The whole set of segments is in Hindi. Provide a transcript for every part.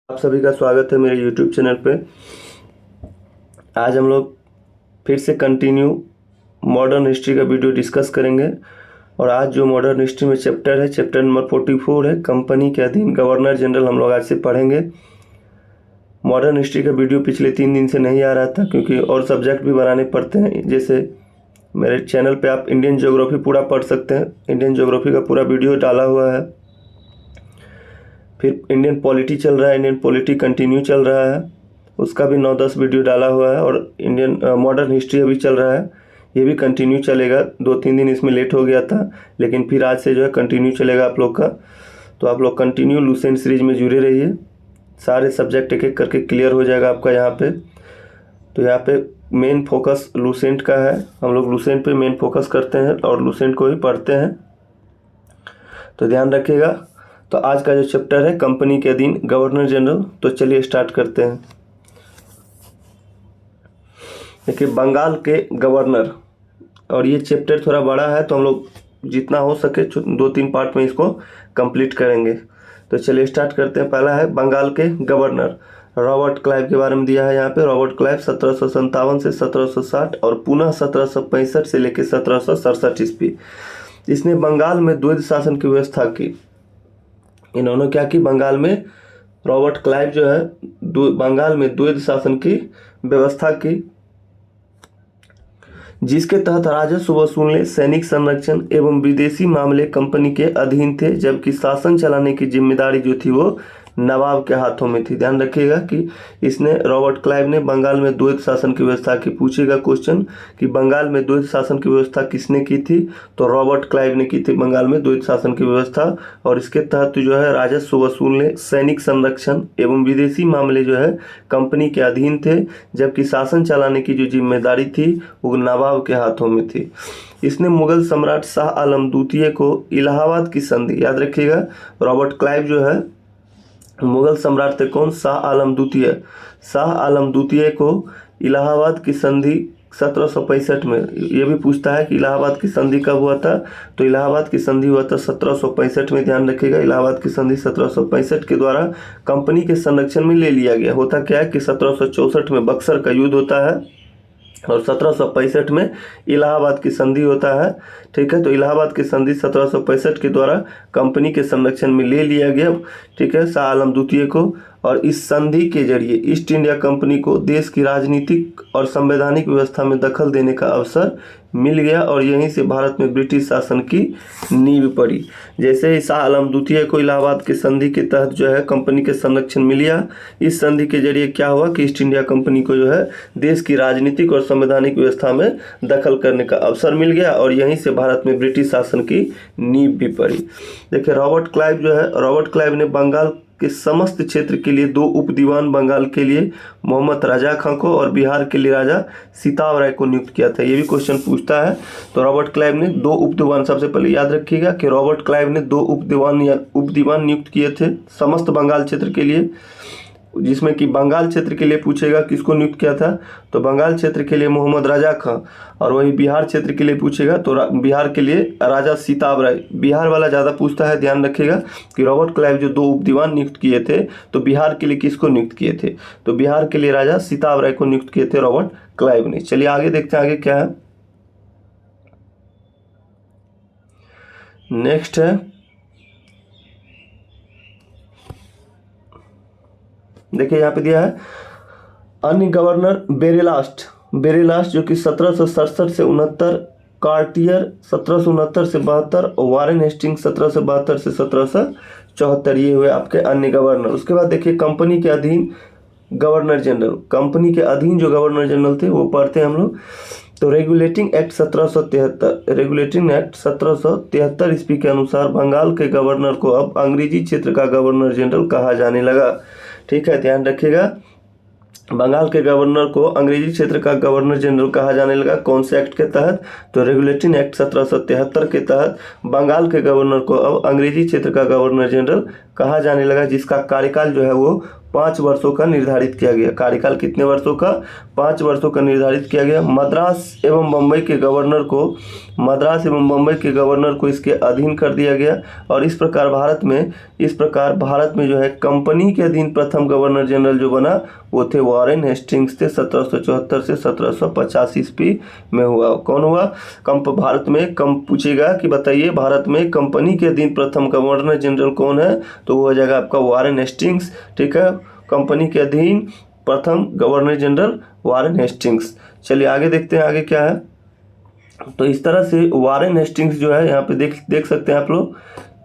आप सभी का स्वागत है मेरे YouTube चैनल पे। आज हम लोग फिर से कंटिन्यू मॉडर्न हिस्ट्री का वीडियो डिस्कस करेंगे। और आज जो मॉडर्न हिस्ट्री में चैप्टर है, चैप्टर नंबर 44 है, कंपनी के अधीन गवर्नर जनरल, हम लोग आज से पढ़ेंगे। मॉडर्न हिस्ट्री का वीडियो पिछले 3 दिन से नहीं आ रहा था क्योंकि और सब्जेक्ट भी बनाने पड़ते हैं। जैसे मेरे चैनल पे आप इंडियन ज्योग्राफी पूरा पढ़ सकते हैं, इंडियन ज्योग्राफी का पूरा वीडियो डाला हुआ है। फिर इंडियन पॉलिटी चल रहा है, इंडियन पॉलिटी कंटिन्यू चल रहा है, उसका भी 9-10 वीडियो डाला हुआ है। और इंडियन मॉडर्न हिस्ट्री अभी चल रहा है, ये भी कंटिन्यू चलेगा। 2-3 दिन इसमें लेट हो गया था, लेकिन फिर आज से जो है कंटिन्यू चलेगा आप लोग का। तो आप लोग कंटिन्यू लूसेंट सीरीज में जुड़े रहिए, सारे सब्जेक्ट एक एक करके क्लियर हो जाएगा आपका यहाँ पे। तो यहाँ पे मेन फोकस लूसेंट का है, हम लोग लूसेंट पे मेन फोकस करते हैं और लूसेंट को ही पढ़ते हैं, तो ध्यान रखिएगा। तो आज का जो चैप्टर है कंपनी के अधीन गवर्नर जनरल, तो चलिए स्टार्ट करते हैं। देखिए, बंगाल के गवर्नर, और ये चैप्टर थोड़ा बड़ा है तो हम लोग जितना हो सके 2-3 पार्ट में इसको कंप्लीट करेंगे। तो चलिए स्टार्ट करते हैं। पहला है बंगाल के गवर्नर, रॉबर्ट क्लाइव के बारे में दिया है यहाँ पे। रॉबर्ट क्लाइव 1757 से 1760 और पुनः 1765 से लेकर 1767 ईस्वी। इसने बंगाल में द्वैध शासन की व्यवस्था की। इन्होंने क्या की, बंगाल में रॉबर्ट क्लाइव जो है बंगाल में द्वैध शासन की व्यवस्था की, जिसके तहत राजस्व वसूलने, सैनिक संरक्षण एवं विदेशी मामले कंपनी के अधीन थे, जबकि शासन चलाने की जिम्मेदारी जो थी वो नवाब के हाथों में थी। ध्यान रखिएगा कि इसने, रॉबर्ट क्लाइव ने बंगाल में द्वैध शासन की व्यवस्था की। पूछेगा क्वेश्चन कि बंगाल में द्वैध शासन की व्यवस्था किसने की थी, तो रॉबर्ट क्लाइव ने की थी बंगाल में द्वैध शासन की व्यवस्था। और इसके तहत जो है राजस्व वसूलने, सैनिक संरक्षण एवं विदेशी मामले जो है कंपनी के अधीन थे, जबकि शासन चलाने की जो जिम्मेदारी थी वो नवाब के हाथों में थी। इसने मुगल सम्राट शाह आलम द्वितीय को इलाहाबाद की संधि, याद रखिएगा, रॉबर्ट क्लाइव जो है मुगल सम्राट थे कौन, शाह आलम द्वितीय। शाह आलम द्वितीय को इलाहाबाद की संधि 1765 में, ये भी पूछता है कि इलाहाबाद की संधि कब हुआ था, तो इलाहाबाद की संधि हुआ था 1765 में। ध्यान रखिएगा, इलाहाबाद की संधि 1765 के द्वारा कंपनी के संरक्षण में ले लिया गया। होता क्या है कि 1764 में बक्सर का युद्ध होता है और 1765 में इलाहाबाद की संधि होता है। ठीक है, तो इलाहाबाद की संधि 1765 के द्वारा कंपनी के संरक्षण में ले लिया गया, ठीक है, शाह आलम द्वितीय को। और इस संधि के जरिए ईस्ट इंडिया कंपनी को देश की राजनीतिक और संवैधानिक व्यवस्था में दखल देने का अवसर मिल गया, और यहीं से भारत में ब्रिटिश शासन की नींव पड़ी। जैसे ही शाह आलम द्वितीय को इलाहाबाद की संधि के तहत जो है कंपनी के संरक्षण मिल गया, इस संधि के जरिए क्या हुआ कि ईस्ट इंडिया कंपनी को जो है देश की राजनीतिक और संवैधानिक व्यवस्था में दखल करने का अवसर मिल गया, और यहीं से भारत में ब्रिटिश शासन की नींव भी पड़ी। देखिए, रॉबर्ट क्लाइव जो है, रॉबर्ट क्लाइव ने बंगाल के समस्त क्षेत्र के लिए 2 उप दीवान, बंगाल के लिए मोहम्मद राजा खां को और बिहार के लिए राजा सीताव राय को नियुक्त किया था। ये भी क्वेश्चन पूछता है। तो रॉबर्ट क्लाइव ने 2 उप दीवान, सबसे पहले याद रखिएगा कि रॉबर्ट क्लाइव ने 2 उप दीवान नियुक्त किए थे समस्त बंगाल क्षेत्र के लिए, जिसमें कि बंगाल क्षेत्र के लिए पूछेगा किसको नियुक्त किया था, तो बंगाल क्षेत्र के लिए मोहम्मद राजा खां। और वही बिहार क्षेत्र के लिए पूछेगा तो बिहार के लिए राजा सीताव राय। बिहार वाला ज़्यादा पूछता है, ध्यान रखिएगा कि रॉबर्ट क्लाइव जो 2 उप दीवान नियुक्त किए थे, तो बिहार के लिए किसको नियुक्त किए थे, तो बिहार के लिए राजा सीताव राय को नियुक्त किए थे रॉबर्ट क्लाइव ने। चलिए आगे देखते हैं, आगे क्या है। नेक्स्ट है, देखिए यहाँ पे दिया है अन्य गवर्नर बेरेलास्ट, जो कि 1767 से 69, कार्टियर 1769 से 72 और वारेन हेस्टिंग्स 1772 से 1774, ये हुए आपके अन्य गवर्नर। उसके बाद देखिए कंपनी के अधीन गवर्नर जनरल, कंपनी के अधीन जो गवर्नर जनरल थे वो पढ़ते हैं हम लोग। तो रेगुलेटिंग एक्ट 1773, रेगुलेटिंग एक्ट 1773 ईस्वी के अनुसार बंगाल के गवर्नर को अब अंग्रेजी क्षेत्र का गवर्नर जनरल कहा जाने लगा। ठीक है, ध्यान रखिएगा, बंगाल के गवर्नर को अंग्रेजी क्षेत्र का गवर्नर जनरल कहा जाने लगा। कौन से एक्ट के तहत, तो रेगुलेटिंग एक्ट 1773 के तहत बंगाल के गवर्नर को अब अंग्रेजी क्षेत्र का गवर्नर जनरल कहा जाने लगा, जिसका कार्यकाल जो है वो 5 वर्षों का निर्धारित किया गया। कार्यकाल कितने वर्षों का? 5 वर्षों का निर्धारित किया गया। मद्रास एवं बम्बई के गवर्नर को इसके अधीन कर दिया गया। और इस प्रकार भारत में जो है कंपनी के अधीन प्रथम गवर्नर जनरल जो बना वो थे वॉरेन हेस्टिंग्स थे। 1774 से 1750 ईस्वी में हुआ। कौन हुआ? भारत में पूछेगा कि बताइए भारत में कंपनी के अधीन प्रथम गवर्नर जनरल कौन है, तो वो हो जाएगा आपका वॉरेन हेस्टिंग्स। ठीक है, कंपनी के अधीन प्रथम गवर्नर जनरल वॉरेन हेस्टिंग्स। चलिए आगे देखते हैं आगे क्या है। तो इस तरह से वॉरेन हेस्टिंग्स जो है यहाँ पे देख सकते हैं आप लोग,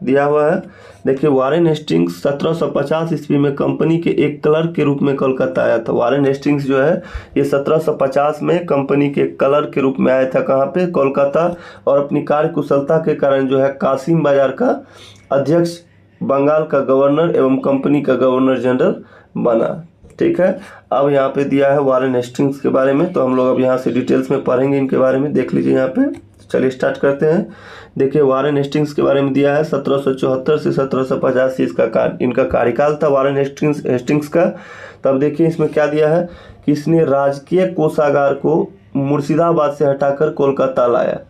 दिया हुआ है। देखिए वॉरेन हेस्टिंग्स 1750 ईस्वी में कंपनी के एक क्लर्क के रूप में कोलकाता आया था। वॉरेन हेस्टिंग्स जो है ये 1750 में कंपनी के क्लर्क के रूप में आया था। कहाँ पे? कोलकाता। और अपनी कार्यकुशलता के कारण जो है कासिम बाजार का अध्यक्ष, बंगाल का गवर्नर एवं कंपनी का गवर्नर जनरल बना। ठीक है, अब यहाँ पे दिया है वॉरेन हेस्टिंग्स के बारे में, तो हम लोग अब यहाँ से डिटेल्स में पढ़ेंगे इनके बारे में। देख लीजिए यहाँ पे। चलिए स्टार्ट करते हैं। देखिए वॉरेन हेस्टिंग्स के बारे में दिया है 1774 से 1785 इनका कार्यकाल था वॉरेन हेस्टिंग्स का। तब देखिए इसमें क्या दिया है कि इसने राजकीय कोषागार को मुर्शिदाबाद से हटाकर कोलकाता लाया।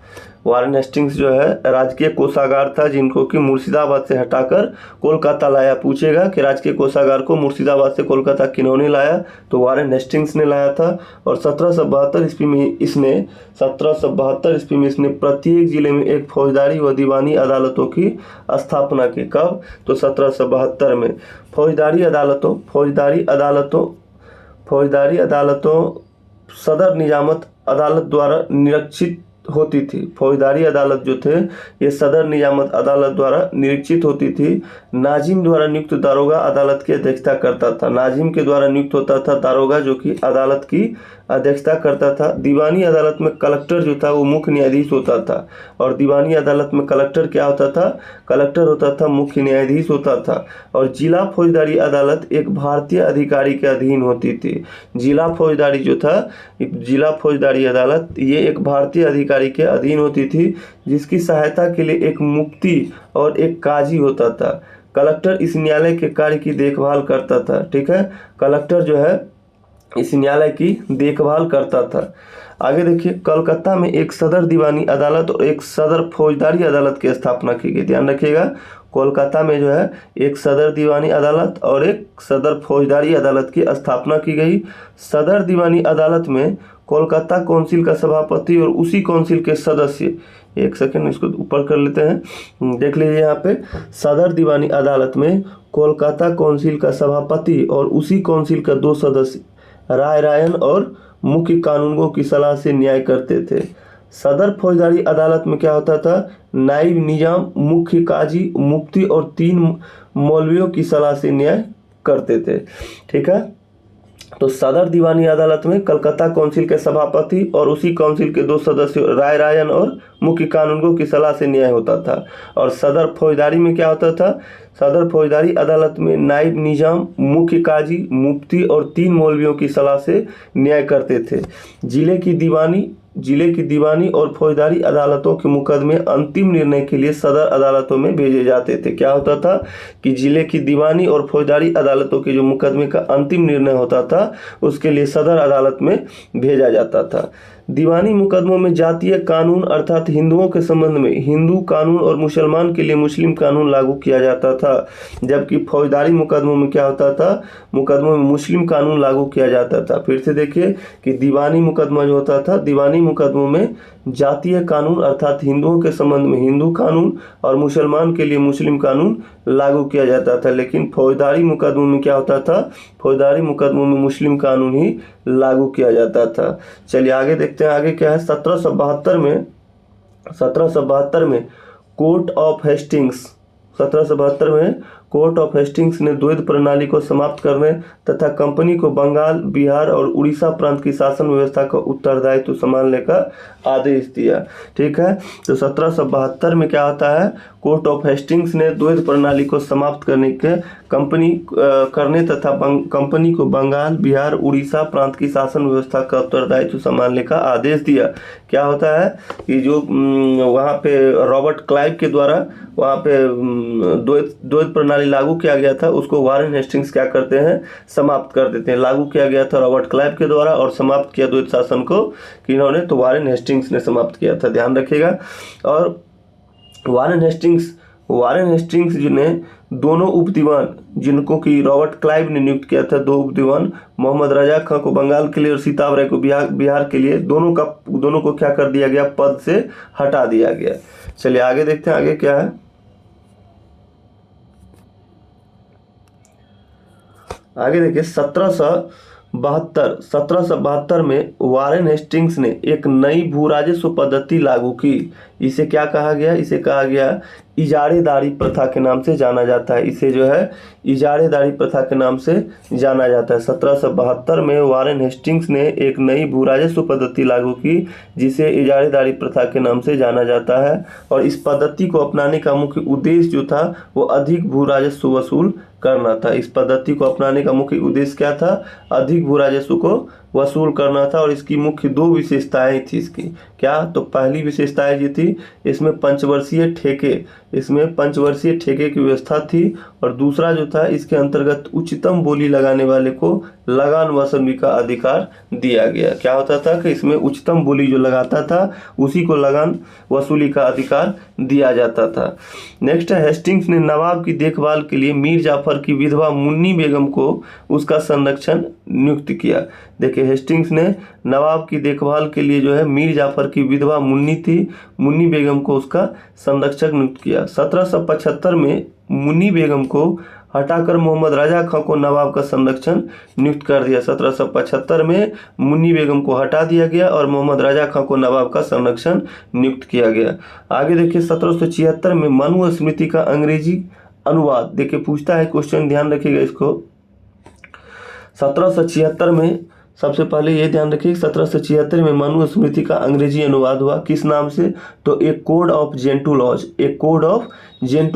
वॉरेन हेस्टिंग्स जो है राजकीय कोषागार था जिनको कि मुर्शिदाबाद से हटाकर कोलकाता लाया। पूछेगा कि राजकीय कोषागार को मुर्शिदाबाद से कोलकाता किन्होंने लाया, तो वॉरेन हेस्टिंग्स ने लाया था। और 1772 ईस्वी में इसने प्रत्येक जिले में एक फौजदारी व दीवानी अदालतों की स्थापना की। कब? तो 1772 में। फौजदारी अदालतों सदर निजामत अदालत द्वारा निरीक्षित होती थी। फौजदारी अदालत जो थे ये सदर निजामत अदालत द्वारा निरीक्षित होती थी। नाजिम द्वारा नियुक्त दारोगा अदालत की अध्यक्षता करता था। नाजिम के द्वारा नियुक्त होता था दारोगा जो कि अदालत की अध्यक्षता करता था। दीवानी अदालत में कलेक्टर जो था वो मुख्य न्यायाधीश होता था। और दीवानी अदालत में कलेक्टर क्या होता था? कलेक्टर होता था, मुख्य न्यायाधीश होता था। और जिला फौजदारी अदालत एक भारतीय अधिकारी के अधीन होती थी। जिला फौजदारी अदालत ये एक भारतीय अधिकारी के अधीन होती थी, जिसकी सहायता के लिए एक मुफ्ती और एक काजी होता था। कलेक्टर इस न्यायालय के कार्य की देखभाल करता था। ठीक है, कलेक्टर जो है इस न्यायालय की देखभाल करता था। आगे देखिए, कलकत्ता में एक सदर दीवानी अदालत और एक सदर फौजदारी अदालत की स्थापना की गई। ध्यान रखिएगा, कोलकाता में जो है एक सदर दीवानी अदालत और एक सदर फौजदारी अदालत की स्थापना की गई। सदर दीवानी अदालत में कोलकाता काउंसिल का सभापति और उसी काउंसिल के सदस्य, एक सेकंड इसको ऊपर कर लेते हैं। देख लीजिए यहाँ पे, सदर दीवानी अदालत में कोलकाता काउंसिल का सभापति और उसी काउंसिल का 2 सदस्य रायन और मुख्य कानूनगों की सलाह से न्याय करते थे। सदर फौजदारी अदालत में क्या होता था? नाइब निजाम, मुख्य काजी, मुफ्ती और 3 मौलवियों की सलाह से न्याय करते थे। ठीक है, तो सदर दीवानी अदालत में कलकत्ता काउंसिल के सभापति और उसी काउंसिल के 2 सदस्य रायन और मुख्य कानूनगों की सलाह से न्याय होता था। और सदर फौजदारी में क्या होता था? सदर फौजदारी अदालत में नाइब निजाम, मुख्य काजी, मुफ्ती और 3 मौलवियों की सलाह से न्याय करते थे। जिले की दीवानी और फौजदारी अदालतों के मुकदमे अंतिम निर्णय के लिए सदर अदालतों में भेजे जाते थे। क्या होता था कि जिले की दीवानी और फौजदारी अदालतों के जो मुकदमे का अंतिम निर्णय होता था उसके लिए सदर अदालत में भेजा जाता था। दीवानी मुकदमों में जातीय कानून अर्थात हिंदुओं के संबंध में हिंदू कानून और मुसलमान के लिए मुस्लिम कानून लागू किया जाता था, जबकि फौजदारी मुकदमों में क्या होता था? मुकदमों में मुस्लिम कानून लागू किया जाता था। फिर से देखिए कि दीवानी मुकदमा जो होता था, दीवानी मुकदमों में जातीय कानून अर्थात हिंदुओं के संबंध में हिंदू कानून और मुसलमान के लिए मुस्लिम कानून लागू किया जाता था। लेकिन फौजदारी मुकदमों में क्या होता था? फौजदारी मुकदमों में मुस्लिम कानून ही लागू किया जाता था। चलिए आगे देखते हैं आगे क्या है। 1772 में कोर्ट ऑफ हेस्टिंग्स 1772 में कोर्ट ऑफ हेस्टिंग्स ने द्वैध प्रणाली को समाप्त करने तथा कंपनी को बंगाल, बिहार और उड़ीसा प्रांत की शासन व्यवस्था का उत्तरदायित्व संभालने का आदेश दिया। ठीक है, तो 1772 में क्या होता है? कोर्ट ऑफ हेस्टिंग्स ने द्वैध प्रणाली को समाप्त करने तथा कंपनी को बंगाल, बिहार, उड़ीसा प्रांत की शासन व्यवस्था का उत्तरदायित्व संभालने का आदेश दिया। क्या होता है कि जो वहाँ पे रॉबर्ट क्लाइव के द्वारा वहाँ पे द्वैध प्रणाली प्रणाली लागू किया गया था उसको वारेन हेस्टिंग्स क्या करते हैं, समाप्त कर देते हैं। लागू किया गया था रॉबर्ट क्लाइव के द्वारा और समाप्त किया द्वैत शासन को किन्होंने, तो वारेन हेस्टिंग्स ने समाप्त किया था, ध्यान रखिएगा। और वारेन हेस्टिंग्स ने दोनों उप दीवान जिनको कि रॉबर्ट क्लाइव ने नियुक्त किया था, दो उप दीवान मोहम्मद रजा खां को बंगाल के लिए और सीताब राय को बिहार के लिए, दोनों को क्या कर दिया गया, पद से हटा दिया गया। चलिए आगे देखते हैं आगे क्या है। आगे देखिए 1772 में वारेन हेस्टिंग्स ने एक नई भू राजस्व पद्धति लागू की। इसे क्या कहा गया, इसे कहा गया इजारेदारी प्रथा के नाम से जाना जाता है। इसे जो है इजारेदारी प्रथा के नाम से जाना जाता है। 1772 में वारेन हेस्टिंग्स ने एक नई भू राजस्व पद्धति लागू की जिसे इजारेदारी प्रथा के नाम से जाना जाता है। और इस पद्धति को अपनाने का मुख्य उद्देश्य जो था वो अधिक भू राजस्व वसूल करना था। इस पद्धति को अपनाने का मुख्य उद्देश्य क्या था, अधिक भू राजस्व को वसूल करना था। और इसकी मुख्य दो विशेषताएं थी इसकी, क्या, तो पहली विशेषताएं जो थी इसमें पंचवर्षीय ठेके की व्यवस्था थी। और दूसरा जो था इसके अंतर्गत उच्चतम बोली लगाने वाले को लगान वसूली का अधिकार दिया गया। क्या होता था कि इसमें उच्चतम बोली जो लगाता था उसी को लगान वसूली का अधिकार दिया जाता था। नेक्स्ट है, हेस्टिंग्स ने नवाब की देखभाल के लिए मीर जाफर की विधवा मुन्नी बेगम को उसका संरक्षण नियुक्त किया। देखिए हेस्टिंग्स ने नवाब की देखभाल के लिए जो है मीर जाफर की विधवा मुन्नी बेगम को उसका संरक्षक नियुक्त किया। 1775 में मुन्नी बेगम को हटाकर मोहम्मद रजा खां को नवाब का संरक्षण नियुक्त कर दिया। 1775 में मुन्नी बेगम को हटा दिया गया और मोहम्मद रजा खां को नवाब का संरक्षण नियुक्त किया गया। आगे देखिए 1776 में मनुस्मृति का अंग्रेजी अनुवाद, देखिए पूछता है क्वेश्चन, ध्यान रखिएगा इसको। 1776 में सबसे पहले ये ध्यान रखिए 1776 में मनुस्मृति का अंग्रेजी अनुवाद हुआ, किस नाम से, तो एक कोड ऑफ जेंटू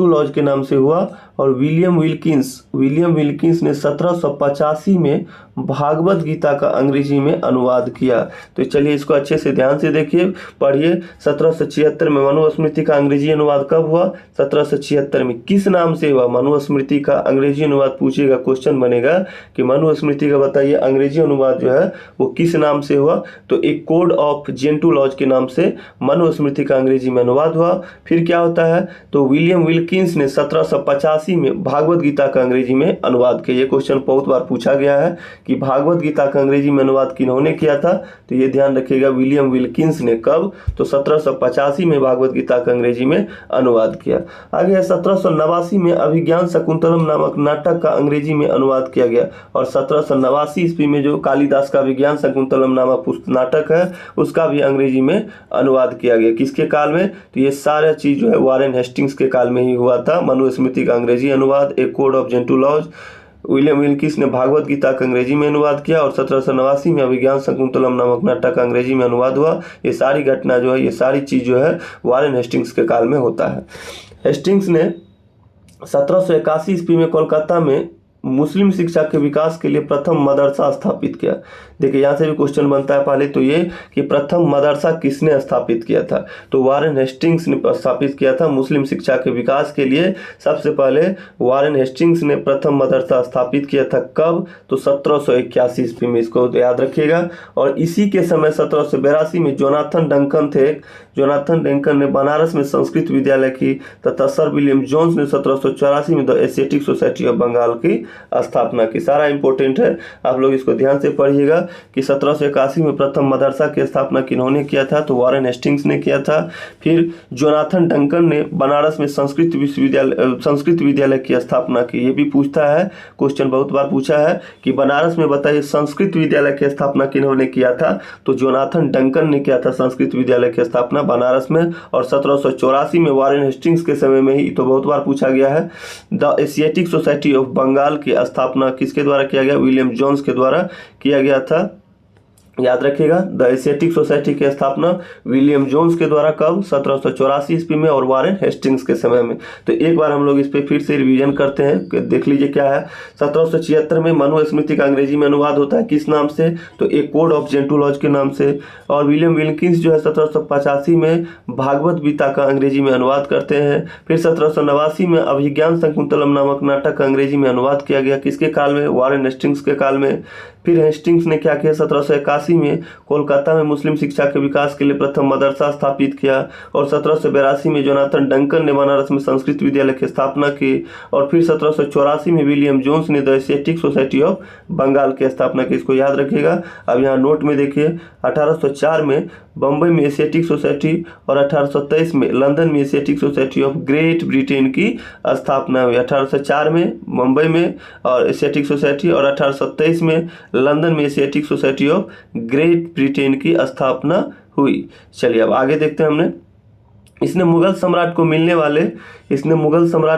लॉज के नाम से हुआ। और विलियम विल्किंस ने 1785 में भागवत गीता का अंग्रेजी में अनुवाद किया। तो चलिए इसको अच्छे से ध्यान से देखिए, पढ़िए। 1776 में मनुस्मृति का अंग्रेजी अनुवाद कब हुआ, 1776 में, किस नाम से हुआ, मनुस्मृति का अंग्रेजी अनुवाद पूछेगा, क्वेश्चन बनेगा कि मनुस्मृति का बताइए अंग्रेजी अनुवाद जो है वो किस नाम से हुआ, तो एक कोड ऑफ जेंटू लॉज के नाम से मनुस्मृति का अंग्रेजी में अनुवाद हुआ। फिर क्या होता है, तो विलियम विल्किंस ने 1785 में भागवत गीता का अंग्रेजी में अनुवाद किया। ये क्वेश्चन बहुत बार पूछा गया है कि भागवत गीता का अंग्रेजी में अनुवाद किन्होंने किया था, तो ये ध्यान रखिएगा विलियम विल्किंस ने, कब, तो 1785 में भागवत गीता का अंग्रेजी में अनुवाद किया। आगे 1789 में अभिज्ञान शकुंतलम नामक नाटक का अंग्रेजी में अनुवाद किया गया। और 1789 ईस्वी में जो कालिदास का विज्ञान शकुंतलम नामक नाटक है उसका भी अंग्रेजी में अनुवाद किया गया। किसके काल में, तो ये सारा चीज जो है वारेन हेस्टिंग्स के काल में ही हुआ था। मनुस्मृति का अंग्रेजी अनुवाद, एक code of Gentoo laws, William Wilkins ने भागवत गीता का अंग्रेजी में अनुवाद किया और 1789 में अभिज्ञान शकुंतलम नामक नाटक का अंग्रेजी में अनुवाद हुआ। ये सारी घटना जो है, ये सारी चीज जो है वारेन हेस्टिंग्स के काल में होता है। हेस्टिंग्स ने 1781 ईस्वी में कोलकाता में मुस्लिम शिक्षा के विकास के लिए प्रथम मदरसा स्थापित किया। देखिए यहाँ से भी क्वेश्चन बनता है पहले तो ये कि प्रथम मदरसा किसने स्थापित किया था, तो वारेन हेस्टिंग्स ने स्थापित किया था। मुस्लिम शिक्षा के विकास के लिए सबसे पहले वारेन हेस्टिंग्स ने प्रथम मदरसा स्थापित किया था, कब, तो 1781 ईस्वी में, इसको याद रखिएगा। और इसी के समय 1782 में जोनाथन डंकन ने बनारस में संस्कृत विद्यालय की तथा सर विलियम जोन्स ने 1784 में the Asiatic Society of Bengal की स्थापना की। सारा इंपॉर्टेंट है, आप लोग इसको ध्यान से पढ़िएगा कि 1781 में प्रथम मदरसा की स्थापना किन्होंने किया था, तो वारेन हेस्टिंग्स ने किया था। फिर जोनाथन डंकन ने बनारस में संस्कृत विद्यालय की स्थापना की। ये भी पूछता है, क्वेश्चन बहुत बार पूछा है कि बनारस में बताइए संस्कृत विद्यालय की स्थापना किन्होंने किया था, तो जोनाथन डंकन ने किया था संस्कृत विद्यालय की स्थापना बनारस में। और 1784 में वारेन हेस्टिंग्स के समय में ही, तो बहुत बार पूछा गया है, the Asiatic Society of Bengal की स्थापना किसके द्वारा किया गया, विलियम जोन्स के द्वारा किया गया था। याद रखिएगा। द एशियाटिक सोसाइटी की स्थापना विलियम जोन्स के द्वारा कब? 1784 ईस्वी में और वारेन हेस्टिंग्स के समय में। तो एक बार हम लोग इस पे फिर से रिवीजन करते हैं, देख लीजिए क्या है। 1776 में मनुस्मृति का अंग्रेजी में अनुवाद होता है, किस नाम से? तो ए कोड ऑफ जेंटुलॉज के नाम से। और विलियम विल्किंस जो है 1785 में भागवत गीता का अंग्रेजी में अनुवाद करते हैं। फिर 1789 में अभिज्ञान शकुंतलम नामक नाटक का अंग्रेजी में अनुवाद किया गया, किसके काल में? वारेन हेस्टिंग्स के काल में। फिर हेस्टिंग्स ने क्या किया? 1781 में कोलकाता में मुस्लिम शिक्षा के विकास के लिए प्रथम मदरसा स्थापित किया। और 1782 में जोनाथन डंकन ने बनारस में संस्कृत विद्यालय की स्थापना की। और फिर 1784 में विलियम जोन्स ने the Asiatic Society of Bengal की स्थापना की। इसको याद रखिएगा। अब यहाँ नोट में देखिए, 1804 में बम्बई में एशियाटिक सोसाइटी और 1823 में लंदन में Asiatic Society of great Britain की स्थापना हुई। 1804 में मुंबई में और एशियाटिक सोसाइटी, और 1827 में लंदन में Asiatic Society of great Britain की स्थापना हुई। चलिए अब आगे देखते हैं हमने। इसने मुगल सम्राट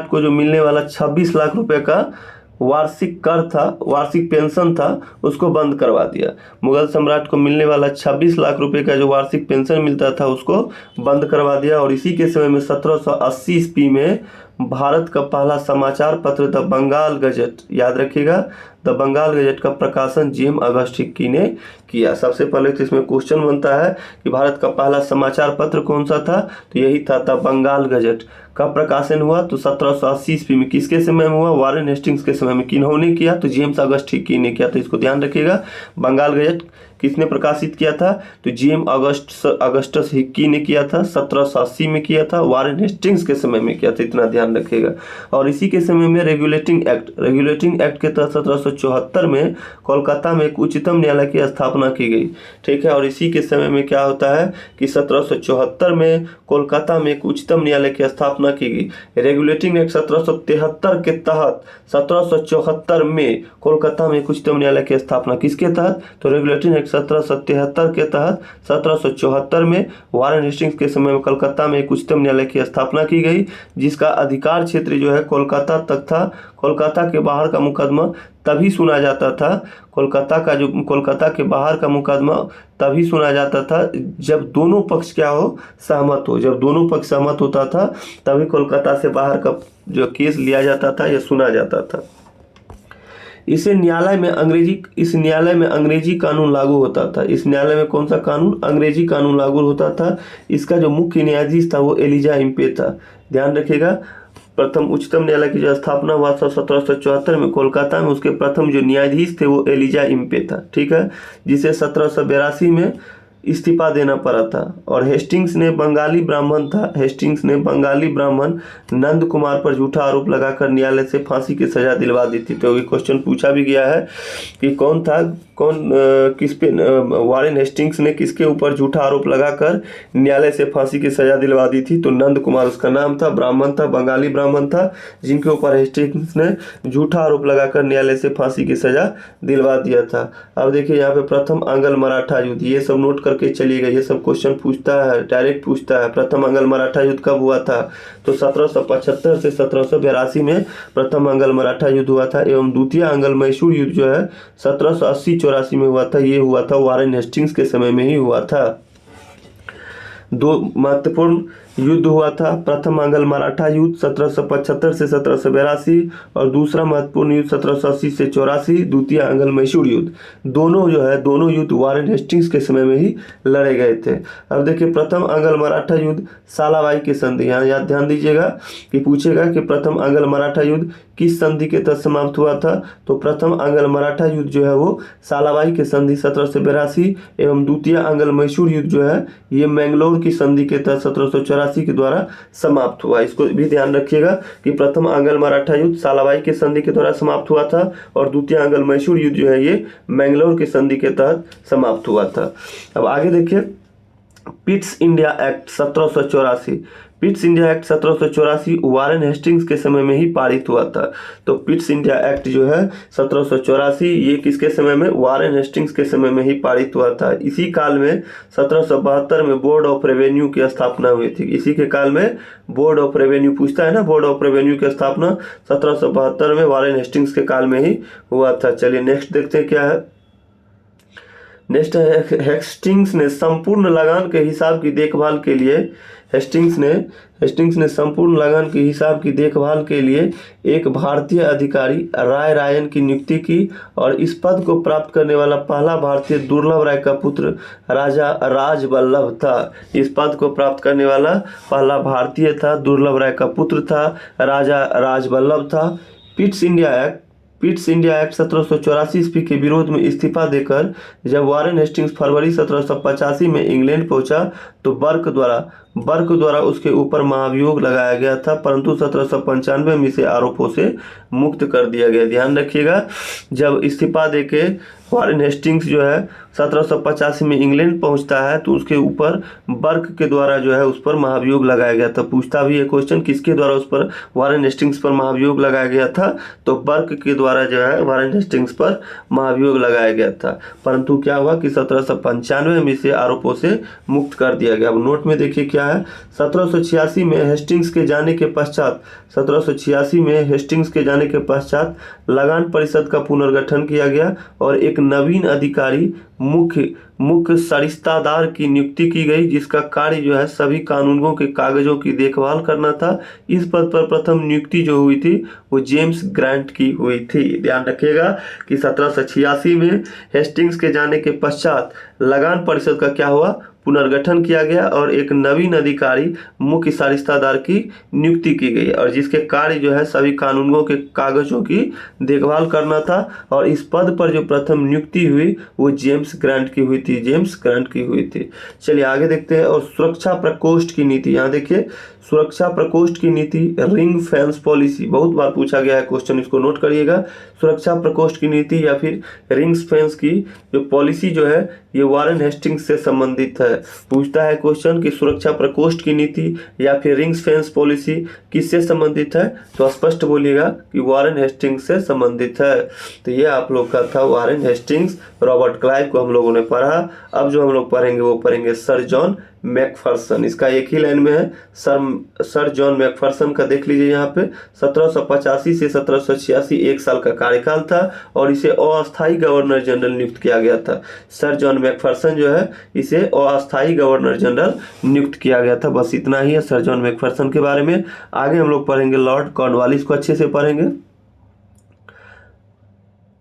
को जो मिलने वाला 26 लाख रुपए का वार्षिक कर था, वार्षिक पेंशन था, उसको बंद करवा दिया। मुगल सम्राट को मिलने वाला 26 लाख रुपए का जो वार्षिक पेंशन मिलता था उसको बंद करवा दिया। और इसी के समय में 1780 ईस्वी में भारत का पहला समाचार पत्र द बंगाल गजट, याद रखिएगा, द बंगाल गजट का प्रकाशन जेम अगस्ट हिक्की ने किया। सबसे पहले तो इसमें क्वेश्चन बनता है कि भारत का पहला समाचार पत्र कौन सा था? तो यही था द बंगाल गजट। कब प्रकाशन हुआ? तो 1780 ईस्वी में। किसके समय में हुआ? वारेन हेस्टिंग्स के समय में। किन्होंने किया? तो जेम्स अगस्ट हिक्की ने किया। तो इसको ध्यान रखिएगा। बंगाल गजट किसने प्रकाशित किया था? तो जेम अगस्टस हिक्की ने किया था, 1780 में किया था। वारेन हेस्टिंग्स के समय में किया था, इतना ध्यान रखिएगा। और इसी के समय में रेगुलेटिंग एक्ट के तहत 1774 में कोलकाता में एक उच्चतम न्यायालय की स्थापना की गई। ठीक है। और इसी के समय में क्या होता है कि 1774 में कोलकाता में एक उच्चतम न्यायालय की स्थापना की गई। रेगुलेटिंग एक्ट 1773 के तहत 1774 में कोलकाता में एक उच्चतम न्यायालय की स्थापना किसके तहत? तो रेगुलेटिंग एक्ट 1773 के तहत 1774 में वारेन हेस्टिंग्स के समय में कलकत्ता में एक उच्चतम न्यायालय की स्थापना की गई, जिसका अधिकार क्षेत्र जो है कोलकाता तक था। कोलकाता के बाहर का मुकदमा तभी सुना जाता था, कोलकाता के बाहर का मुकदमा तभी सुना जाता था जब दोनों पक्ष क्या हो? सहमत हो। जब दोनों पक्ष सहमत होता था तभी कोलकाता से बाहर का जो केस लिया जाता था या सुना जाता था। इस न्यायालय में अंग्रेजी कानून लागू होता था। इस न्यायालय में कौन सा कानून? अंग्रेजी कानून लागू होता था। इसका जो मुख्य न्यायाधीश था वो एलिजा इम्पे था। ध्यान रखिएगा। प्रथम उच्चतम न्यायालय की जो स्थापना हुआ 1774 में कोलकाता में, उसके प्रथम जो न्यायाधीश थे वो एलिजा इम्पे था। ठीक है। जिसे 1782 में इस्तीफा देना पड़ा था। और हेस्टिंग्स ने बंगाली ब्राह्मण नंद कुमार पर झूठा आरोप लगाकर न्यायालय से फांसी की सजा दिलवा दी थी। तो ये क्वेश्चन पूछा भी गया है कि किस पे वारेन हेस्टिंग्स ने किसके ऊपर झूठा आरोप लगाकर न्यायालय से फांसी की सजा दिलवा दी थी? तो नंद कुमार उसका नाम था, ब्राह्मण था, बंगाली ब्राह्मण था, जिनके ऊपर हेस्टिंग्स ने झूठा आरोप लगाकर न्यायालय से फांसी की सजा दिलवा दिया था। अब देखिए यहाँ पे प्रथम आंग्ल मराठा युद्ध, ये सब नोट करके चलिएगा। ये सब क्वेश्चन पूछता है, डायरेक्ट पूछता है। प्रथम आंग्ल मराठा युद्ध कब हुआ था? तो 1775 से 1782 में प्रथम आंग्ल मराठा युद्ध हुआ था। एवं द्वितीय आंग्ल मैसूर युद्ध जो है 1780-84 में हुआ था। ये हुआ था वारेन हेस्टिंग्स के समय में ही हुआ था। दो महत्वपूर्ण युद्ध हुआ था। प्रथम आंग्ल मराठा युद्ध 1775 से 1782 और दूसरा महत्वपूर्ण युद्ध 1780 से 84 द्वितीय आंग्ल मैसूर युद्ध। दोनों युद्ध वारेन हेस्टिंग्स के समय में ही लड़े गए थे। अब देखिए प्रथम आंग्ल मराठा युद्ध सालाबाई की संधि, यहाँ याद ध्यान दीजिएगा कि पूछेगा कि प्रथम आंग्ल मराठा युद्ध किस संधि के तहत समाप्त हुआ था? तो प्रथम आंग्ल मराठा युद्ध जो है वो सालाबाई की संधि 1782 एवं द्वितीय आंग्ल मैसूर युद्ध जो है ये मैंगलोर की संधि के तहत 1784 के द्वारा समाप्त हुआ। इसको भी ध्यान रखिएगा कि प्रथम आंग्ल मराठा युद्ध सालाबाई के संधि के द्वारा समाप्त हुआ था और द्वितीय आंग्ल मैसूर युद्ध जो है ये मैंगलोर की संधि के तहत समाप्त हुआ था। अब आगे देखिए Pitt's India act 1784 Warren Hastings के समय में ही पारित हुआ था। तो पिट्स इंडिया एक्ट जो है 1784 ये किसके समय में? वारेन हेस्टिंग्स के समय में ही पारित हुआ था। इसी काल में 1772 में बोर्ड ऑफ रेवेन्यू की स्थापना हुई थी। इसी के काल में बोर्ड ऑफ रेवेन्यू पूछता है ना, बोर्ड ऑफ रेवेन्यू की स्थापना 1772 में वारेन हेस्टिंग्स के काल में ही हुआ था। चलिए नेक्स्ट देखते हैं क्या है। नेक्स्ट है हेस्टिंग्स ने संपूर्ण लगान के हिसाब की देखभाल के लिए हेस्टिंग्स ने संपूर्ण लगान के हिसाब की देखभाल के लिए एक भारतीय अधिकारी राय रायन की नियुक्ति की और इस पद को प्राप्त करने वाला पहला भारतीय दुर्लभ राय का पुत्र राजा राजवल्लभ था। इस पद को प्राप्त करने वाला पहला भारतीय था, दुर्लभ राय का पुत्र था, राजा राजवल्लभ था। पिट्स इंडिया एक्ट 1784 ईस्वी के विरोध में इस्तीफा देकर जब वारेन हेस्टिंग्स फरवरी 1785 में इंग्लैंड पहुंचा तो बर्क द्वारा उसके ऊपर महाभियोग लगाया गया था, परंतु 1795 में इसे आरोपों से मुक्त कर दिया गया। ध्यान रखिएगा, जब इस्तीफा देके वारेन हेस्टिंग्स जो है 1785 में इंग्लैंड पहुंचता है तो उसके ऊपर बर्क के द्वारा जो है उस पर महाभियोग लगाया गया था। पूछता भी है क्वेश्चन, किसके द्वारा उस पर वारेन हेस्टिंग्स पर महाभियोग लगाया गया था, तो बर्क के द्वारा जो है वारेन हेस्टिंग्स पर महाभियोग लगाया गया था, परंतु क्या हुआ कि 1795 में इसे आरोपों से मुक्त कर दिया गया। अब नोट में देखिए क्या है, 1786 में हेस्टिंग्स के जाने के पश्चात लगान परिषद का पुनर्गठन किया गया और एक नवीन अधिकारी मुख्य सरिस्तादार की नियुक्ति की गई, जिसका कार्य जो है सभी कानूनों के कागजों की देखभाल करना था। इस पद पर प्रथम नियुक्ति जो हुई थी वो जेम्स ग्रांट की हुई थी। ध्यान रखिएगा कि 1786 में हेस्टिंग्स के जाने के पश्चात लगान परिषद का क्या हुआ, पुनर्गठन किया गया और एक नवीन अधिकारी मुख्य सरिस्तादार की नियुक्ति की गई और जिसके कार्य जो है सभी कानूनों के कागजों की देखभाल करना था। और इस पद पर जो प्रथम नियुक्ति हुई वो जेम्स ग्रांट की हुई थी। चलिए आगे देखते हैं। और सुरक्षा प्रकोष्ठ की नीति, यहाँ देखिए सुरक्षा प्रकोष्ठ की नीति, रिंग फेंस पॉलिसी, बहुत बार पूछा गया है क्वेश्चन, इसको नोट करिएगा। सुरक्षा प्रकोष्ठ की नीति या फिर रिंग फेंस की जो पॉलिसी जो है ये वारेन हेस्टिंग्स से संबंधित है। पूछता है क्वेश्चन कि सुरक्षा प्रकोष्ठ की नीति या फिर रिंग फेंस पॉलिसी किससे संबंधित है, तो स्पष्ट बोलिएगा कि वारेन हेस्टिंग्स से संबंधित है। तो ये आप लोग का था वारेन हेस्टिंग्स। रॉबर्ट क्लाइव को हम लोगों ने पढ़ा। अब जो हम लोग पढ़ेंगे वो पढ़ेंगे सर जॉन मैकफर्सन। इसका एक ही लाइन में है, सर जॉन मैकफर्सन का देख लीजिए यहाँ पे 1785 से 1786 1 साल का कार्यकाल था और इसे अस्थायी गवर्नर जनरल नियुक्त किया गया था। सर जॉन मैकफर्सन जो है इसे अस्थायी गवर्नर जनरल नियुक्त किया गया था। बस इतना ही है सर जॉन मैकफर्सन के बारे में। आगे हम लोग पढ़ेंगे लॉर्ड कॉर्नवालिस को अच्छे से पढ़ेंगे।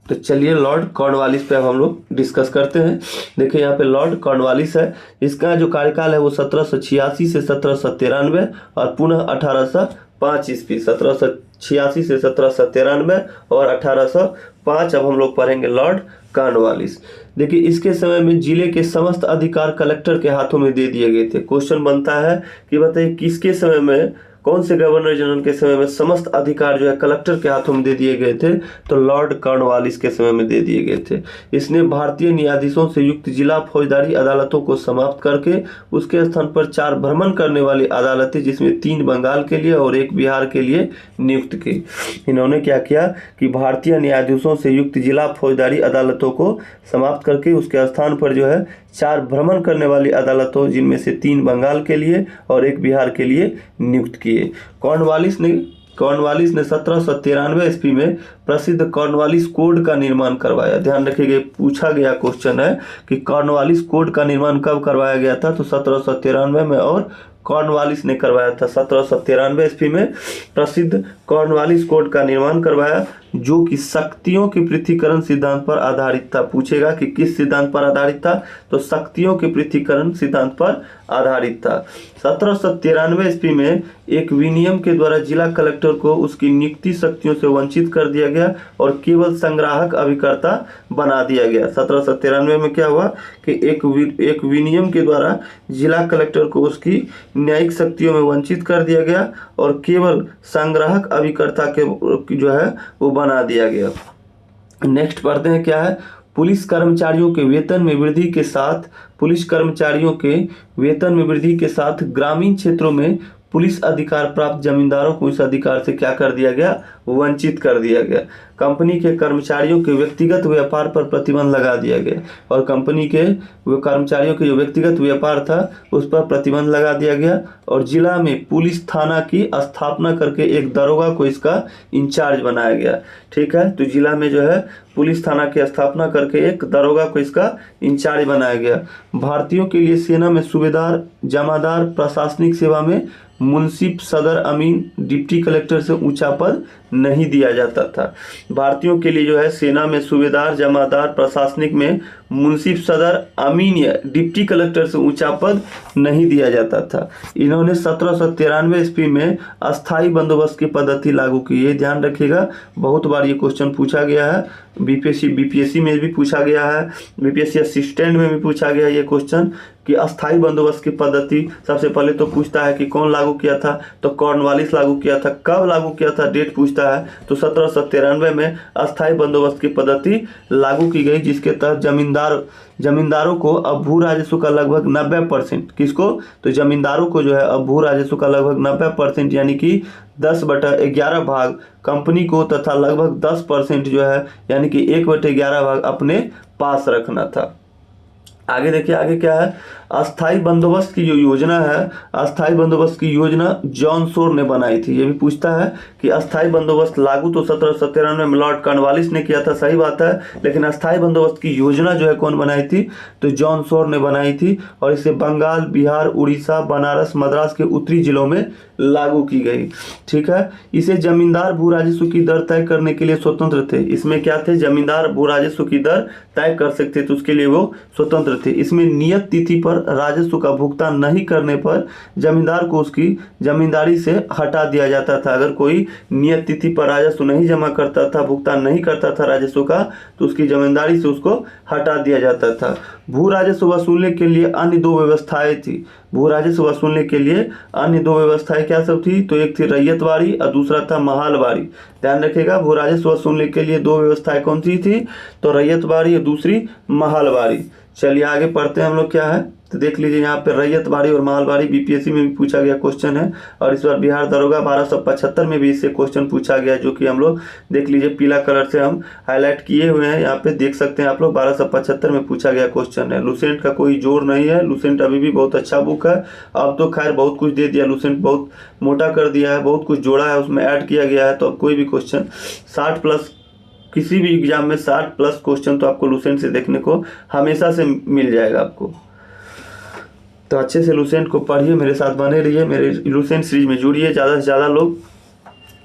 तो चलिए लॉर्ड कॉर्नवालिस पे अब हम लोग डिस्कस करते हैं। देखिए यहाँ पे लॉर्ड कॉर्नवालिस है, इसका जो कार्यकाल है वो 1786 से 1793 और पुनः 1805 ईस्वी, 1786 से 1793 और 1805। अब हम लोग पढ़ेंगे लॉर्ड कॉर्नवालिस। देखिए इसके समय में जिले के समस्त अधिकार कलेक्टर के हाथों में दे दिए गए थे। क्वेश्चन बनता है कि बताइए किसके समय में, कौन से गवर्नर जनरल के समय में समस्त अधिकार जो है कलेक्टर के हाथों में दे दिए गए थे, तो लॉर्ड कॉर्नवालिस के समय में दे दिए गए थे। इसने भारतीय न्यायाधीशों से युक्त जिला फौजदारी अदालतों को समाप्त करके उसके स्थान पर 4 भ्रमण करने वाली अदालतें, जिसमें 3 बंगाल के लिए और 1 बिहार के लिए नियुक्त की। इन्होंने क्या किया कि भारतीय न्यायाधीशों से युक्त जिला फौजदारी अदालतों को समाप्त करके उसके स्थान पर जो है 4 भ्रमण करने वाली अदालतों, जिनमें से 3 बंगाल के लिए और 1 बिहार के लिए नियुक्त किए। कॉर्नवालिस ने 1793 ईस्वी में प्रसिद्ध कॉर्नवालिस कोड का निर्माण करवाया। ध्यान रखिएगा, पूछा गया क्वेश्चन है कि कॉर्नवालिस कोड का निर्माण कब करवाया गया था, तो 1793 में और कॉर्नवालिस ने करवाया था। 1793 ईस्वी में प्रसिद्ध कॉर्नवालिस कोड का निर्माण करवाया जो कि शक्तियों के पृथक्करण सिद्धांत पर आधारित था। पूछेगा कि किस सिद्धांत पर आधारित था, तो शक्तियों के पृथक्करण सिद्धांत पर आधारित था। 1793 ईस्वी में एक विनियम के द्वारा जिला कलेक्टर को उसकी नियुक्ति शक्तियों से वंचित कर दिया गया और केवल संग्राहक अभिकर्ता बना दिया गया। 1793 में क्या हुआ कि एक विनियम के द्वारा जिला कलेक्टर को उसकी न्यायिक शक्तियों में वंचित कर दिया गया और केवल संग्राहक अभिकर्ता के जो है वो बना दिया गया। नेक्स्ट पढ़ते हैं क्या है, पुलिस कर्मचारियों के वेतन में वृद्धि के साथ ग्रामीण क्षेत्रों में पुलिस अधिकार प्राप्त जमींदारों को इस अधिकार से क्या कर दिया गया, वंचित कर दिया गया। कंपनी के कर्मचारियों के व्यक्तिगत व्यापार पर प्रतिबंध लगा दिया गया और कंपनी के कर्मचारियों के जो व्यक्तिगत व्यापार था उस पर प्रतिबंध लगा दिया गया। और जिला में पुलिस थाना की स्थापना करके एक दरोगा को इसका इंचार्ज बनाया गया। ठीक है, तो जिला में जो है पुलिस थाना की स्थापना करके एक दरोगा को इसका इंचार्ज बनाया गया। भारतीयों के लिए सेना में सूबेदार, जमादार, प्रशासनिक सेवा में मुंसिफ, सदर, अमीन, डिप्टी कलेक्टर से ऊंचा पद नहीं दिया जाता था। भारतीयों के लिए जो है सेना में सूबेदार, जमादार, प्रशासनिक में मुंसिफ, सदर, अमीन या डिप्टी कलेक्टर से ऊंचा पद नहीं दिया जाता था। इन्होंने 1793 ईस्वी में अस्थाई बंदोबस्त की पद्धति लागू की। ये ध्यान रखिएगा, बहुत बार ये क्वेश्चन पूछा गया है, बीपीएससी में भी पूछा गया है, बीपीएससी असिस्टेंट में भी पूछा गया है ये क्वेश्चन कि अस्थाई बंदोबस्त की पद्धति। सबसे पहले तो पूछता है कि कौन लागू किया था, तो कॉर्नवालिस लागू किया था। कब लागू किया था, डेट पूछता है, तो 1793 में अस्थाई बंदोबस्त की पद्धति लागू की गई, जिसके तहत जमींदारों को अब भू राजस्व का लगभग 90%, किसको, तो जमींदारों को जो है अब भू राजस्व का लगभग 90% यानी कि 10/11 भाग कंपनी को तथा लगभग 10% जो है यानी कि 1/11 भाग अपने पास रखना था। आगे देखिए, आगे क्या है, अस्थाई बंदोबस्त की जो योजना है, अस्थाई बंदोबस्त की योजना जॉन शोर ने बनाई थी। ये भी पूछता है कि अस्थाई बंदोबस्त लागू तो 1793 में लॉर्ड कॉर्नवालिस ने किया था, सही बात है, लेकिन अस्थाई बंदोबस्त की योजना जो है कौन बनाई थी, तो जॉन शोर ने बनाई थी और इसे बंगाल, बिहार, उड़ीसा, बनारस, मद्रास के उत्तरी जिलों में लागू की गई। ठीक है, इसे जमींदार भू राजस्व की दर तय करने के लिए स्वतंत्र थे। इसमें क्या थे, जमींदार भू राजस्व की दर तय कर सकते थे, उसके लिए वो स्वतंत्र थे। इसमें नियत तिथि पर राजस्व का भुगतान नहीं करने पर जमींदार को उसकी जमींदारी से हटा दिया जाता था। अगर कोई नियत तिथि पर राजस्व नहीं जमा करता था, भुगतान नहीं करता था राजस्व का, तो उसकी जमींदारी से उसको हटा दिया जाता था। भू राजस्व वसूलने के लिए अन्य 2 व्यवस्थाएं थी। भू राजस्व वसूलने के लिए अन्य 2 व्यवस्थाएं क्या सब थी, तो एक थी रैयतवाड़ी और दूसरा था महालवाड़ी। ध्यान रखिएगा, भू राजस्व वसूलने के लिए 2 व्यवस्थाएं कौन सी थी, तो रैयतवाड़ी और दूसरी महालवाड़ी। चलिए आगे पढ़ते हैं हम लोग क्या है, तो देख लीजिए यहाँ पे रैयतवाड़ी और महालवाड़ी बीपीएससी में भी पूछा गया क्वेश्चन है और इस बार बिहार दरोगा 1275 में भी इससे क्वेश्चन पूछा गया, जो कि हम लोग देख लीजिए पीला कलर से हम हाईलाइट किए हुए हैं, यहाँ पे देख सकते हैं आप लोग 1275 में पूछा गया क्वेश्चन है। लुसेंट का कोई जोर नहीं है, लुसेंट अभी भी बहुत अच्छा बुक है। अब तो खैर बहुत कुछ दे दिया, लुसेंट बहुत मोटा कर दिया है, बहुत कुछ जोड़ा है, उसमें ऐड किया गया है। तो अब कोई भी क्वेश्चन 60+ किसी भी एग्जाम में 60+ क्वेश्चन तो आपको लुसेंट से देखने को हमेशा से मिल जाएगा आपको। तो अच्छे से लुसेंट को पढ़िए, मेरे साथ बने रहिए, मेरे लुसेंट सीरीज में जुड़िए ज़्यादा से ज़्यादा लोग।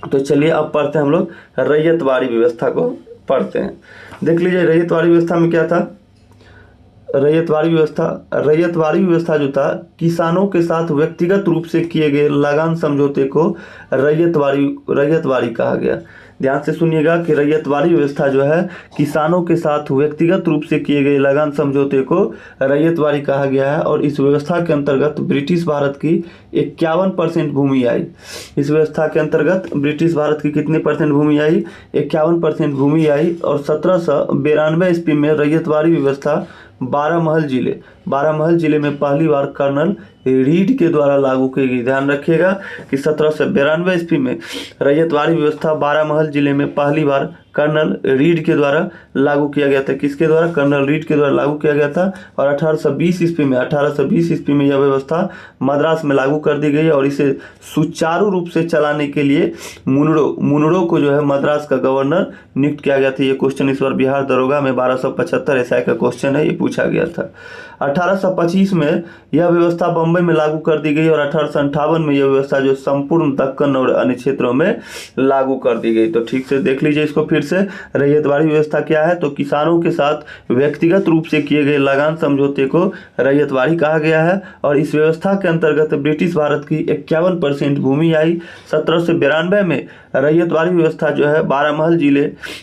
तो चलिए अब पढ़ते हैं हम लोग रैयतवाड़ी व्यवस्था को पढ़ते हैं। देख लीजिए रैयतवाड़ी व्यवस्था में क्या था, रैयतवाड़ी व्यवस्था जो था, किसानों के साथ व्यक्तिगत रूप से किए गए लगान समझौते को रैयतवाड़ी कहा गया। ध्यान से सुनिएगा कि रैयतवाड़ी व्यवस्था जो है किसानों के साथ व्यक्तिगत रूप से किए गए लगान समझौते को रैयतवाड़ी कहा गया है। और इस व्यवस्था के अंतर्गत ब्रिटिश भारत की 51% भूमि आई। इस व्यवस्था के अंतर्गत ब्रिटिश भारत की कितने % भूमि आई, 51% भूमि आई। और 1792 ईस्वी में रैयतवाड़ी व्यवस्था बारामहल जिले में पहली बार कर्नल रीड के द्वारा लागू की गई। ध्यान रखिएगा कि 1792 ईस्वी में रैयतवाड़ी व्यवस्था बारामहल जिले में पहली बार कर्नल रीड के द्वारा लागू किया गया था। किसके द्वारा, कर्नल रीड के द्वारा लागू किया गया था। और 1820 ईस्वी में यह व्यवस्था मद्रास में लागू कर दी गई और इसे सुचारू रूप से चलाने के लिए मुनरो को जो है मद्रास का गवर्नर नियुक्त किया गया था। ये क्वेश्चन इस बार बिहार दरोगा में 1275 एसआई का क्वेश्चन है, ये पूछा गया था। 1825 में यह व्यवस्था बम्बई में लागू कर दी गई और 1858 में यह व्यवस्था जो संपूर्ण दक्कन और अन्य क्षेत्रों में लागू कर दी गई। तो ठीक से देख लीजिए इसको फिर से। रैयतवाड़ी व्यवस्था क्या है, तो किसानों के साथ व्यक्तिगत रूप से किए गए लगान समझौते को रैयतवाड़ी कहा गया है। और इस व्यवस्था के अंतर्गत ब्रिटिश भारत की 51% भूमि आई। 1792 में रैयतवाड़ी व्यवस्था जो है बारामहल जिले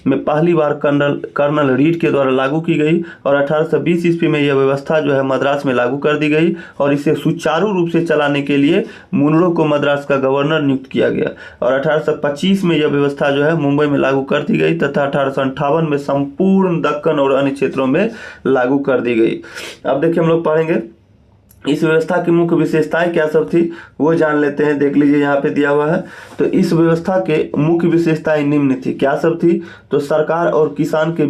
में पहली बार कर्नल रीड के द्वारा लागू की गई और 1820 ईस्वी में यह व्यवस्था जो है मद्रास में लागू कर दी गई और इसे सुचारू रूप से चलाने के लिए मुनरो को मद्रास का गवर्नर नियुक्त किया गया। और 1825 में यह व्यवस्था जो है मुंबई में लागू कर दी गई तथा 1858 में संपूर्ण दक्कन और अन्य क्षेत्रों में लागू कर दी गई। अब देखिए हम लोग पढ़ेंगे इस व्यवस्था की मुख्य विशेषताएं क्या सब थी वो जान लेते हैं। देख लीजिए यहाँ पे दिया हुआ है। तो इस व्यवस्था के मुख्य विशेषताएं निम्न थी। क्या सब थी? तो सरकार और किसान के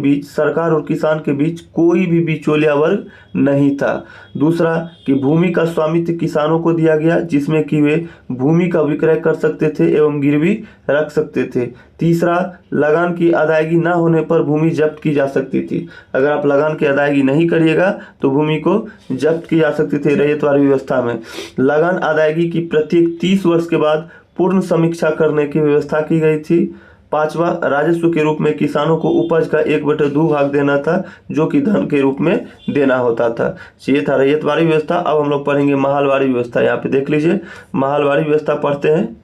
बीच कोई भी बिचौलिया वर्ग नहीं था। दूसरा कि भूमि का स्वामित्व किसानों को दिया गया, जिसमें कि वे भूमि का विक्रय कर सकते थे एवं गिरवी रख सकते थे। तीसरा, लगान की अदायगी न होने पर भूमि जब्त की जा सकती थी। अगर आप लगान की अदायगी नहीं करिएगा तो भूमि को जब्त की जा सकती थी रैयतवाड़ी व्यवस्था में। लगान अदायगी की प्रत्येक 30 वर्ष के बाद पूर्ण समीक्षा करने की व्यवस्था की गई थी। पांचवा, राजस्व के रूप में किसानों को उपज का 1/2 भाग देना था, जो कि धन के रूप में देना होता था। ये था रैयतवाड़ी व्यवस्था। अब हम लोग पढ़ेंगे महलवाड़ी व्यवस्था। यहाँ पे देख लीजिए, महलवाड़ी व्यवस्था पढ़ते हैं।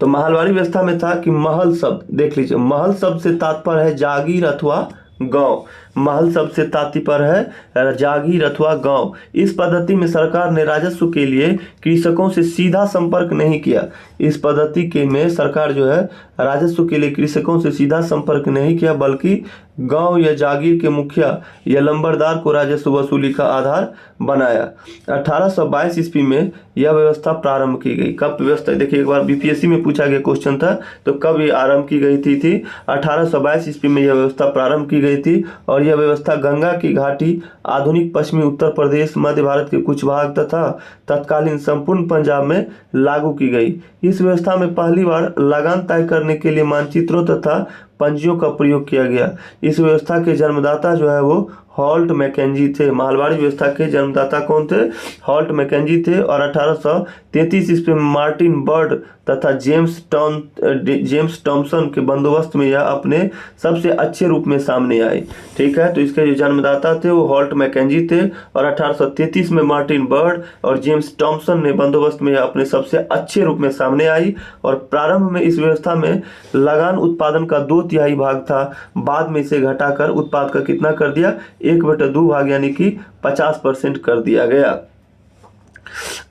तो महलवाड़ी व्यवस्था में था कि महल शब्द, देख लीजिए, महल शब्द से तात्पर्य है जागीर अथवा गांव। महल शब्द से तात्पर्य है जागीर अथवा गांव। इस पद्धति में सरकार ने राजस्व के लिए कृषकों से सीधा संपर्क नहीं किया। इस पद्धति के में सरकार जो है राजस्व के लिए कृषकों से सीधा संपर्क नहीं किया, बल्कि गांव या जागीर के मुखिया या लंबरदार को राजस्व वसूली का आधार बनाया। 1822 ईस्वी में यह व्यवस्था प्रारंभ की गई। कब व्यवस्था? देखिए, एक बार बीपीएससी में पूछा गया क्वेश्चन था, तो कब ये आरंभ की गई थी 1822 ईस्वी में यह व्यवस्था प्रारंभ की गई थी। और यह व्यवस्था गंगा की घाटी, आधुनिक पश्चिमी उत्तर प्रदेश, मध्य भारत के कुछ भाग तथा तत्कालीन संपूर्ण पंजाब में लागू की गई। इस व्यवस्था में पहली बार लगान तय करने के लिए मानचित्रों तथा पंजियों का प्रयोग किया गया। इस व्यवस्था के जन्मदाता जो है वो हॉल्ट मैकेंजी थे। महलवाड़ी व्यवस्था के जन्मदाता कौन थे? हॉल्ट मैकेंजी थे। और 1833 ईस्वी में मार्टिन बर्ड तथा जेम्स टॉमसन के बंदोबस्त में यह अपने सबसे अच्छे रूप में सामने आए। ठीक है, तो इसके जो जन्मदाता थे वो हॉल्ट मैकेंजी थे। और 1833 में मार्टिन बर्ड और जेम्स टॉमसन ने बंदोबस्त में यह अपने सबसे अच्छे रूप में सामने आई। और प्रारंभ में इस व्यवस्था में लगान उत्पादन का 2/3 भाग था। बाद में इसे घटाकर उत्पाद का कितना कर दिया? 1/2 भाग, यानी कि 50% कर दिया गया।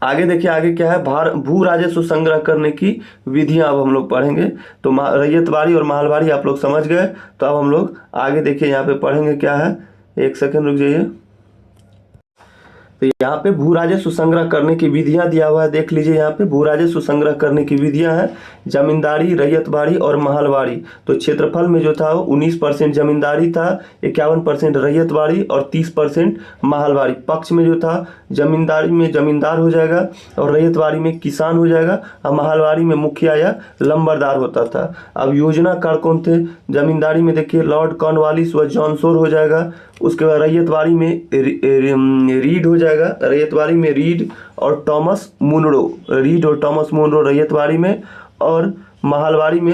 आगे देखिए, आगे क्या है? भू राजस्व संग्रह करने की विधियां अब हम लोग पढ़ेंगे। तो रैयतवाड़ी और महलवाड़ी आप लोग समझ गए। तो अब हम लोग आगे देखिए यहाँ पे पढ़ेंगे क्या है। एक सेकंड रुक जाइए। तो यहाँ पे भू राजस्व संग्रह करने की विधियां दिया हुआ है। देख लीजिए, यहाँ पे भू राजस्व संग्रह करने की विधियां हैं जमींदारी, रैयतवाड़ी और महलवाड़ी। तो क्षेत्रफल में जो था वो 19% जमींदारी था, 51% रैयतवाड़ी और 30% महलवाड़ी। पक्ष में जो था जमींदारी में जमींदार हो जाएगा और रैयतवाड़ी में किसान हो जाएगा और महलवाड़ी में मुखिया या लंबरदार होता था। अब योजनाकार कौन थे? जमींदारी में देखिए लॉर्ड कॉर्नवालिस व जॉन शोर हो जाएगा। उसके बाद रैयतवाड़ी में रीड हो जाएगा। रैयतवाड़ी में रीड और टॉमस मुनरो रैयतवाड़ी में। और महलवाड़ी में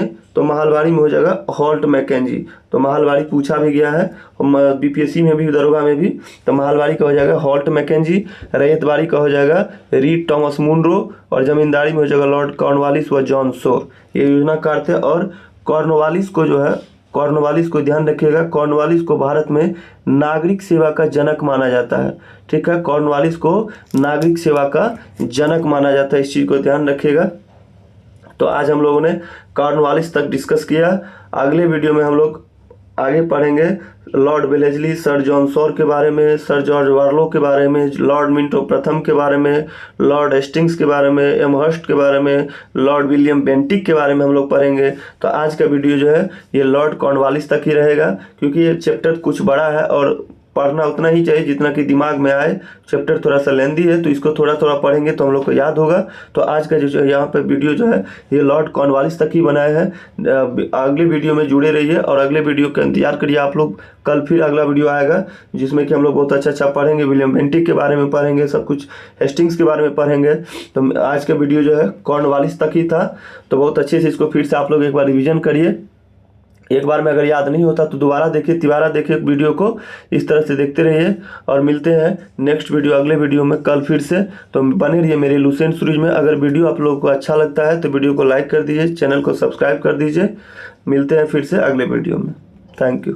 हो जाएगा हॉल्ट मैकेंजी। तो महलवाड़ी पूछा भी गया है बीपीएससी में भी, दरोगा में भी। तो महलवाड़ी का हो जाएगा हॉल्ट मैकेंजी, रैयतवाड़ी का हो जाएगा रीड टॉमस मुनरो और जमींदारी में हो जाएगा लॉर्ड कॉर्नवालिस व जॉन शोर। ये योजनाकार थे। और कॉर्नवालिस को ध्यान रखिएगा, कॉर्नवालिस को भारत में नागरिक सेवा का जनक माना जाता है। ठीक है, कॉर्नवालिस को नागरिक सेवा का जनक माना जाता है, इस चीज़ को ध्यान रखिएगा। तो आज हम लोगों ने कॉर्नवालिस तक डिस्कस किया। अगले वीडियो में हम लोग आगे पढ़ेंगे Lord Wellesley, sir John Shore के बारे में, सर जॉर्ज वार्लो के बारे में, लॉर्ड मिंटो प्रथम के बारे में, लॉर्ड हेस्टिंग्स के बारे में, एमहर्स्ट के बारे में, लॉर्ड विलियम बेंटिक के बारे में हम लोग पढ़ेंगे। तो आज का वीडियो जो है ये लॉर्ड कॉर्नवालिस तक ही रहेगा, क्योंकि ये चैप्टर कुछ बड़ा है और पढ़ना उतना ही चाहिए जितना कि दिमाग में आए। चैप्टर थोड़ा सा लेंदी है, तो इसको थोड़ा थोड़ा पढ़ेंगे तो हम लोग को याद होगा। तो आज का जो यहाँ पे वीडियो जो है ये लॉर्ड कॉर्नवालिस तक ही बनाया है। अगले वीडियो में जुड़े रहिए और अगले वीडियो का इंतजार करिए आप लोग। कल फिर अगला वीडियो आएगा जिसमें कि हम लोग बहुत अच्छा पढ़ेंगे, विलियम बेंटिक के बारे में पढ़ेंगे, सब कुछ हेस्टिंग्स के बारे में पढ़ेंगे। तो आज का वीडियो जो है कॉर्नवालिस तक ही था। तो बहुत अच्छे से इसको फिर से आप लोग एक बार रिविजन करिए। एक बार में अगर याद नहीं होता तो दोबारा देखिए, तिबारा देखिए वीडियो को। इस तरह से देखते रहिए और मिलते हैं नेक्स्ट वीडियो, अगले वीडियो में कल फिर से। तो बने रहिए मेरे लुसेंट सीरीज में। अगर वीडियो आप लोगों को अच्छा लगता है तो वीडियो को लाइक कर दीजिए, चैनल को सब्सक्राइब कर दीजिए। मिलते हैं फिर से अगले वीडियो में। Thank you.